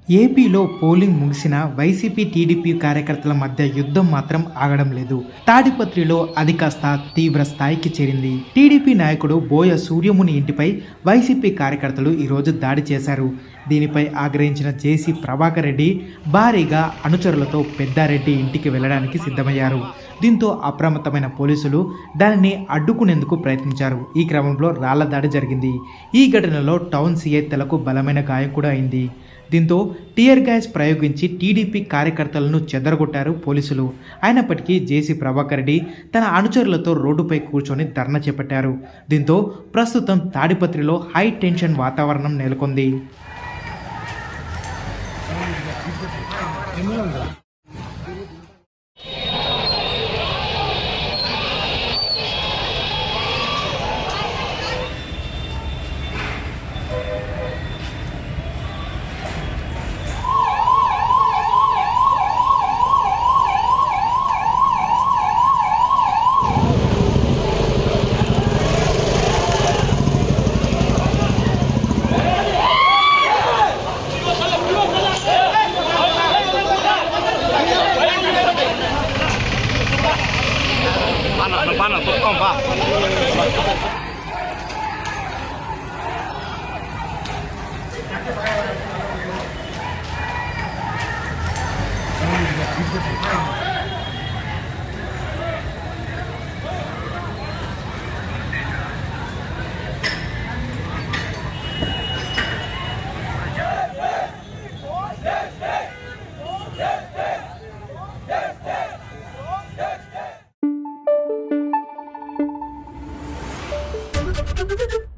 ఏపీలో పోలింగ్ ముగిసిన YCP TDP కార్యకర్తల మధ్య యుద్ధం మాత్రం ఆగడం లేదు. తాడిపత్రిలో అది కాస్త తీవ్ర స్థాయికి చేరింది. టీడీపీ నాయకుడు బోయ సూర్యముని ఇంటిపై వైసీపీ కార్యకర్తలు ఈరోజు దాడి చేశారు. దీనిపై ఆగ్రహించిన జేసీ ప్రభాకర్ రెడ్డి భారీగా అనుచరులతో పెద్దారెడ్డి ఇంటికి వెళ్లడానికి సిద్ధమయ్యారు. దీంతో అప్రమత్తమైన పోలీసులు దానిని అడ్డుకునేందుకు ప్రయత్నించారు. ఈ క్రమంలో రాళ్ల దాడి జరిగింది. ఈ ఘటనలో టౌన్ సీఐ తలకు బలమైన గాయం కూడా అయింది. దీంతో టియర్ గ్యాస్ ప్రయోగించి టీడీపీ కార్యకర్తలను చెదరగొట్టారు పోలీసులు. అయినప్పటికీ జేసీ ప్రభాకర్ రెడ్డి తన అనుచరులతో రోడ్డుపై కూర్చొని ధర్నా చేపట్టారు. దీంతో ప్రస్తుతం తాడిపత్రిలో హై టెన్షన్ వాతావరణం నెలకొంది. Pana, tocam, vá. Thank you.